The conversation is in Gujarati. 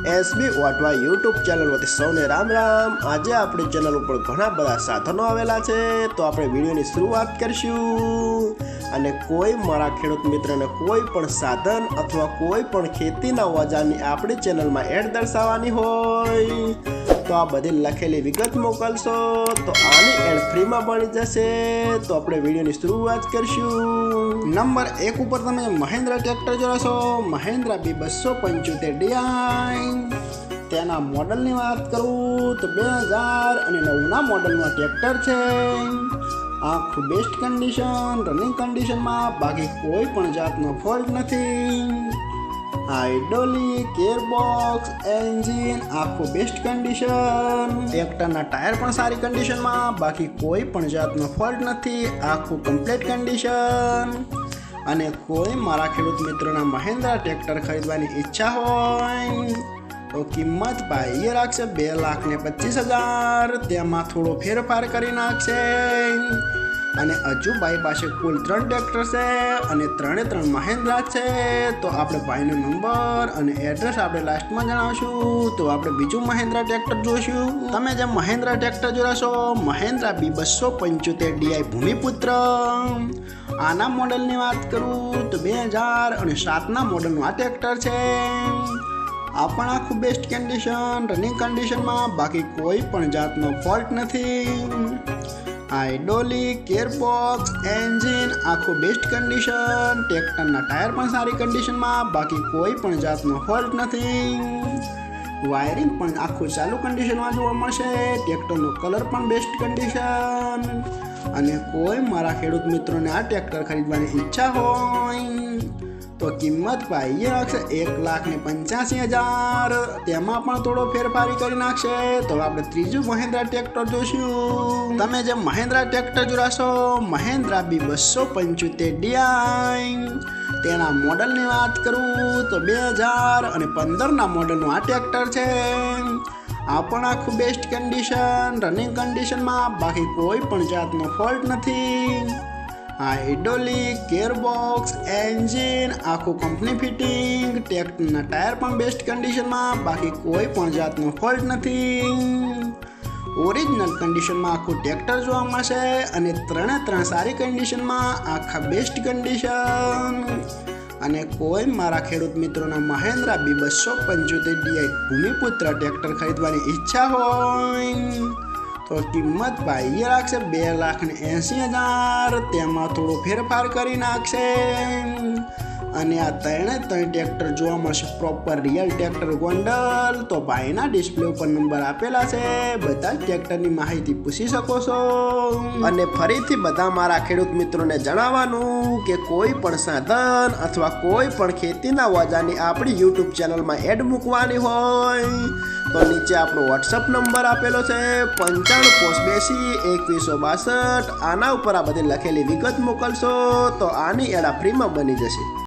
એસબી વાટવા યુટ્યુબ ચેનલ વતી સૌને રામ રામ। આજે આપણી ચેનલ ઉપર ઘણા બધા સાધનો આવેલા છે, તો આપણે વિડીયોની શરૂઆત કરીશું। અને કોઈ મારા ખેડૂત મિત્રને કોઈ પણ સાધન અથવા કોઈ પણ ખેતીના ઓજારની આપણી ચેનલમાં એડ દર્શાવવાની હોય તો આ બધી લખેલી વિગત મોકલશો તો આની એડ ફ્રીમાં મળી જશે। તો આપણે વિડીયોની શરૂઆત કરીશું। નંબર 1 ઉપર તમે મહિન્દ્રા ટ્રેક્ટર જોશો, મહિન્દ્રા B275DI। તેના મોડલની વાત કરું તો 2009ના મોડલનું ટ્રેક્ટર છે। આખું બેસ્ટ કન્ડિશન, રનિંગ કન્ડિશનમાં, બાકી કોઈ પણ જાતનો ફોલ્ટ નથી। હાઇડ્રોલિક, ગિયરબોક્સ, એન્જિન આખું બેસ્ટ કન્ડિશન। ટ્રેક્ટરના ટાયર પણ સારી કન્ડિશનમાં, બાકી કોઈ પણ જાતનો ફોલ્ટ નથી, આખું કમ્પ્લીટ કન્ડિશન। અને કોઈ મારા ખેડૂત મિત્રોના મહિન્દ્રા ટ્રેક્ટર ખરીદવાની ઈચ્છા હોય તો કિંમત ભાઈએ રાખશે 2,25,000। તેમાં થોડો ફેરફાર કરી નાખશે। અને હજુ ભાઈ પાસે કુલ 3 ટ્રેક્ટર છે અને ત્રણે મહિન્દ્રા છે। તો આપણે ભાઈનો નંબર અને એડ્રેસ આપણે લાસ્ટમાં જણાવશું। તો આપણે બીજું મહિન્દ્રા ટ્રેક્ટર જોઈશું। તમે જે મહિન્દ્રા ટ્રેક્ટર જોશો, મહિન્દ્રા B275DI ભૂમિપુત્ર। આના મોડલની વાત કરું તો 2007ના મોડલનું આ ટ્રેક્ટર છે। આ પણ આખું બેસ્ટ કન્ડિશન, રનિંગ કન્ડિશનમાં, બાકી કોઈ પણ જાતનો ફોલ્ટ નથી। હાઇડ્રોલિક, ગિયરબોક્સ, એન્જિન આખું બેસ્ટ કન્ડિશન। ટ્રેક્ટરના ટાયર પણ સારી કન્ડિશનમાં, બાકી કોઈ પણ જાતનો ફોલ્ટ નથી। વાયરિંગ પણ આખું ચાલુ કન્ડિશનમાં જોવા મળશે। ટ્રેક્ટરનો કલર પણ બેસ્ટ કન્ડિશન। અને કોઈ મારા ખેડૂત મિત્રોને આ ટ્રેક્ટર ખરીદવાની ઈચ્છા હોય તો કિંમત ભાઈએ રાખશે 1,85,000। તેમાં પણ થોડો ફેરફારી કરી નાખશે। તો આપણે ત્રીજું મહિન્દ્રા ટ્રેક્ટર જોઈશું। તમે જે મહિન્દ્રા ટ્રેક્ટર જોશો, મહિન્દ્રા B275DI। તેના મોડલની વાત કરું તો 2015ના મોડલનું આ ટ્રેક્ટર છે। આ પણ આખું બેસ્ટ કન્ડિશન, રનિંગ કન્ડિશનમાં, બાકી કોઈ પણ જાતનો ફોલ્ટ નથી। હાઇડ્રોલિક, ગિયરબોક્સ, એન્જિન આખું કંપની ફિટિંગ। ટ્રેક્ટરના ટાયર પણ બેસ્ટ કન્ડિશનમાં, બાકી કોઈ પણ જાતનો ફોલ્ટ નથી। ઓરિજિનલ કન્ડિશનમાં આખું ટ્રેક્ટર જોવા મળશે અને ત્રણે સારી કન્ડિશનમાં, આખા બેસ્ટ કન્ડિશન। અને કોઈ મારા ખેડૂત મિત્રોના મહિન્દ્રા B275DI ભૂમિપુત્ર ટ્રેક્ટર ખરીદવાની ઈચ્છા હોય તો કિંમત ભાઈએ રાખશે 2,80,000। તેમાં થોડો ફેરફાર કરી નાખશે। અને આ ત્રણે ટ્રેક્ટર જોવા મળશે પ્રોપર રિયલ ટ્રેક્ટર ગોંડલ। તો ભાઈના ડિસ્પ્લે ઉપર નંબર આપેલા છે, બધા ટ્રેક્ટરની માહિતી પૂછી શકો છો। અને ફરીથી બધા મારા ખેડૂત મિત્રોને જણાવવાનું કે કોઈ પણ સાધન અથવા કોઈ પણ ખેતીના ઓજારની આપણી યુટ્યુબ ચેનલમાં એડ મૂકવાની હોય તો નીચે આપણો વોટ્સઅપ નંબર આપેલો છે 9582 2162। આના ઉપર આ બધી લખેલી વિગત મોકલશો તો આની એડ ફ્રીમાં બની જશે।